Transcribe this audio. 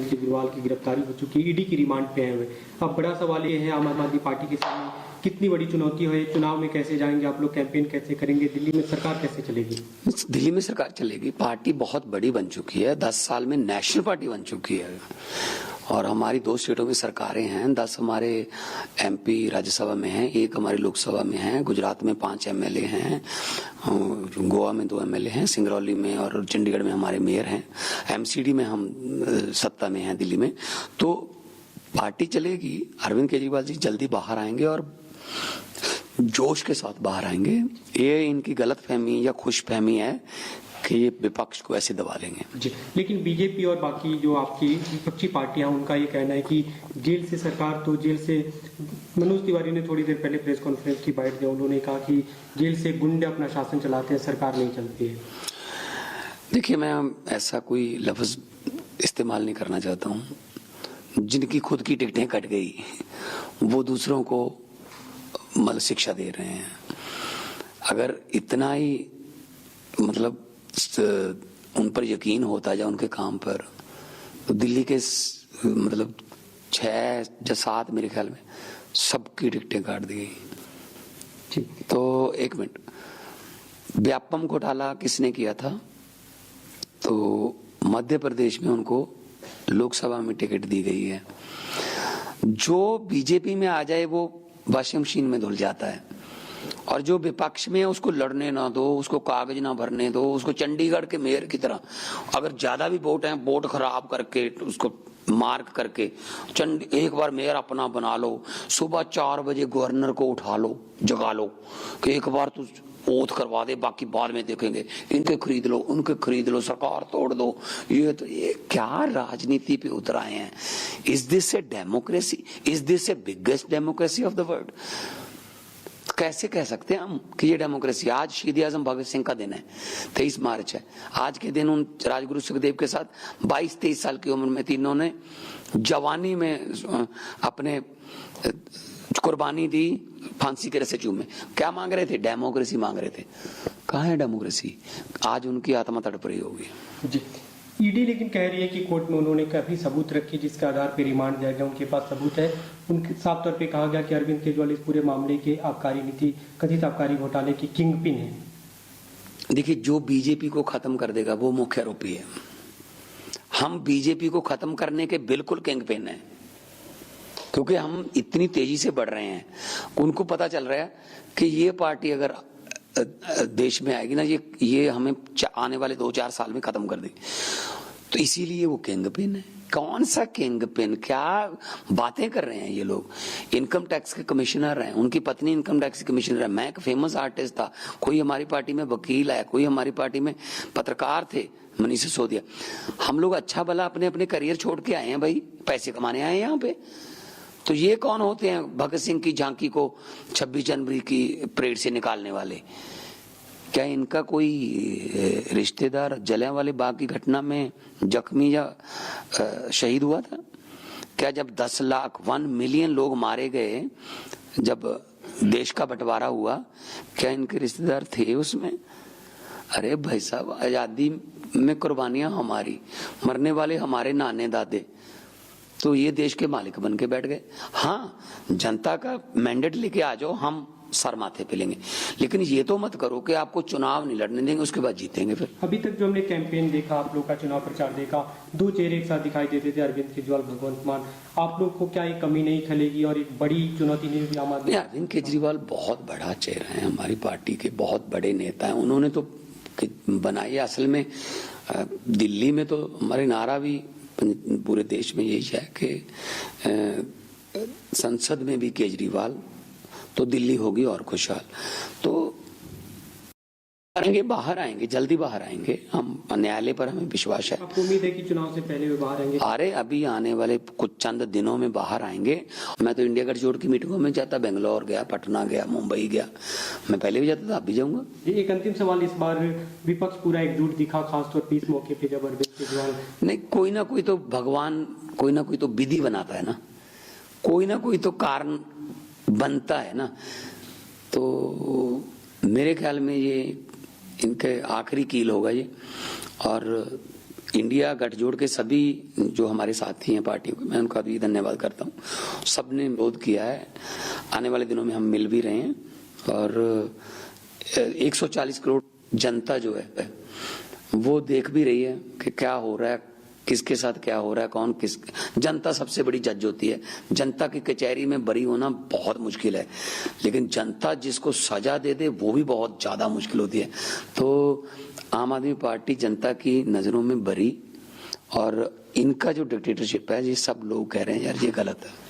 अरविंद केजरीवाल की गिरफ्तारी हो चुकी है, ईडी की रिमांड पे हैं वे। अब बड़ा सवाल ये है आम आदमी पार्टी के सामने कितनी बड़ी चुनौती है, चुनाव में कैसे जाएंगे आप लोग, कैंपेन कैसे करेंगे, दिल्ली में सरकार कैसे चलेगी? दिल्ली में सरकार चलेगी, पार्टी बहुत बड़ी बन चुकी है, 10 साल में नेशनल पार्टी बन चुकी है और हमारी 2 स्टेटों में सरकारें हैं, 10 हमारे एमपी राज्यसभा में हैं, 1 हमारी लोकसभा में है, गुजरात में 5 एमएलए हैं, गोवा में 2 एमएलए हैं, सिंगरौली में और चंडीगढ़ में हमारे मेयर हैं, एमसीडी में हम सत्ता में हैं दिल्ली में। तो पार्टी चलेगी, अरविंद केजरीवाल जी जल्दी बाहर आएंगे और जोश के साथ बाहर आएंगे। ये इनकी गलतफहमी या खुशफहमी है कि ये विपक्ष को ऐसे दबा लेंगे जी। लेकिन बीजेपी और बाकी जो आपकी विपक्षी पार्टियां, उनका ये कहना है कि जेल से सरकार, तो जेल से मनोज तिवारी ने थोड़ी देर पहले प्रेस कॉन्फ्रेंस की बाइट दी, उन्होंने कहा कि जेल से गुंडे अपना शासन चलाते हैं, सरकार नहीं चलती है। देखिए, मैं ऐसा कोई लफ्ज इस्तेमाल नहीं करना चाहता हूँ। जिनकी खुद की टिकटें कट गई वो दूसरों को मतलब शिक्षा दे रहे हैं। अगर इतना ही मतलब उन पर यकीन होता या उनके काम पर, तो दिल्ली के मतलब 6 या 7 मेरे ख्याल में सबकी टिकटें काट दी गई। तो 1 मिनट, व्यापम घोटाला किसने किया था? तो मध्य प्रदेश में उनको लोकसभा में टिकट दी गई है। जो बीजेपी में आ जाए वो वॉशिंग मशीन में धुल जाता है, और जो विपक्ष में है उसको लड़ने ना दो, उसको कागज ना भरने दो, उसको चंडीगढ़ के मेयर की तरह अगर ज्यादा भी वोट हैं, वोट खराब करके उसको मार्क करके एक बार मेयर अपना बना लो, सुबह 4 बजे गवर्नर को उठा लो, जगा लो कि एक बार तू ओथ करवा दे, बाकी बाद में देखेंगे, इनके खरीद लो, उनके खरीद लो, सरकार तोड़ दो। ये क्या राजनीति पे उतर आए हैं? Is this a democracy? Is this A biggest democracy of the world? कैसे कह सकते हैं हम कि ये डेमोक्रेसी? आज शहीद आजम भगत सिंह का दिन है, 23 मार्च है। आज के दिन उन राजगुरु सुखदेव के साथ 22-23 साल की उम्र में तीनों ने जवानी में अपने कुर्बानी दी, फांसी के रस्से चूमे। क्या मांग रहे थे? डेमोक्रेसी मांग रहे थे। कहाँ है डेमोक्रेसी? आज उनकी आत्मा तड़प रही होगी। जी। ईडी लेकिन कह रही है कि कोर्ट में उन्होंने काफी सबूत रखे जिसके आधार पर रिमांड दिया गया, उनके पास सबूत है। उनके साफ तौर पे कहा गया कि अरविंद केजरीवाल इस पूरे मामले के आबकारी नीति, कथित आबकारी घोटाले की किंग पिन है। देखिए, जो बीजेपी को खत्म कर देगा वो मुख्य आरोपी है। हम बीजेपी को खत्म करने के बिल्कुल किंग पिन है, क्योंकि हम इतनी तेजी से बढ़ रहे हैं। उनको पता चल रहा है कि ये पार्टी अगर देश में आएगी ना, ये हमें आने वाले 2-4 साल में खत्म कर देगी। तो इसीलिए वो किंग पिन है। कौन सा किंग पिन? क्या बातें कर रहे हैं ये लोग? इनकम टैक्स के कमिश्नर हैं, उनकी पत्नी इनकम टैक्स की कमिश्नर है। मैं एक फेमस आर्टिस्ट था, कोई हमारी पार्टी में वकील है, कोई हमारी पार्टी में पत्रकार थे, मनीष सिसोदिया। हम लोग अच्छा भला अपने अपने करियर छोड़ के आए हैं भाई, पैसे कमाने आए हैं यहाँ पे। तो ये कौन होते हैं भगत सिंह की झांकी को 26 जनवरी की परेड से निकालने वाले? क्या इनका कोई रिश्तेदार जलियांवाले बाग की घटना में जख्मी या शहीद हुआ था? क्या जब 10 लाख 1 मिलियन लोग मारे गए, जब देश का बंटवारा हुआ, क्या इनके रिश्तेदार थे उसमें? अरे भाई साहब, आजादी में कुर्बानियां हमारी, मरने वाले हमारे नाने दादे, तो ये देश के मालिक बन के बैठ गए। हाँ, जनता का मैंडेट लेके आ जाओ, हम सर माथे पे लेंगे, लेकिन ये तो मत करो कि आपको चुनाव नहीं लड़ने देंगे, उसके बाद जीतेंगे फिर। अभी तक जो हमने कैंपेन देखा, आप लोग का चुनाव प्रचार देखा, 2 चेहरे एक साथ दिखाई देते थे, अरविंद केजरीवाल, भगवंत मान। आप लोग को क्या ये कमी नहीं खलेगी और एक बड़ी चुनौती नहीं होगी आम आदमी? अरविंद केजरीवाल बहुत बड़ा चेहरा है, हमारी पार्टी के बहुत बड़े नेता हैं। उन्होंने तो बनाई, असल में दिल्ली में तो हमारे नारा भी पूरे देश में यही है कि संसद में भी केजरीवाल तो दिल्ली होगी और खुशहाल। तो करेंगे, बाहर आएंगे, जल्दी बाहर आएंगे। हम न्यायालय पर हमें विश्वास है। आपको उम्मीद है कि चुनाव से पहले वे बाहर आएंगे? अरे अभी आने वाले कुछ चंद दिनों में बाहर आएंगे। मैं तो इंडिया गठजोड़ की मीटिंगों में जाता, बेंगलोर गया, पटना गया, मुंबई गया, मैं पहले भी जाता था, अब भी जाऊंगा। एक अंतिम सवाल, इस बार विपक्ष पूरा एकजुट दिखा, खासतौर पर इस मौके पे जब अरविंद केजरीवाल। नहीं, कोई ना कोई तो भगवान, कोई ना कोई तो विधि बनाता है ना, कोई ना कोई तो कारण बनता है ना। तो मेरे ख्याल में ये इनके आखिरी कील होगा ये, और इंडिया गठजोड़ के सभी जो हमारे साथी हैं पार्टियों के, मैं उनका भी धन्यवाद करता हूँ। सबने विरोध किया है। आने वाले दिनों में हम मिल भी रहे हैं और 140 करोड़ जनता जो है वो देख भी रही है कि क्या हो रहा है, किसके साथ क्या हो रहा है, कौन किस। जनता सबसे बड़ी जज होती है। जनता की कचहरी में बरी होना बहुत मुश्किल है, लेकिन जनता जिसको सजा दे दे वो भी बहुत ज्यादा मुश्किल होती है। तो आम आदमी पार्टी जनता की नजरों में बरी, और इनका जो डिक्टेटरशिप है ये सब लोग कह रहे हैं यार ये गलत है।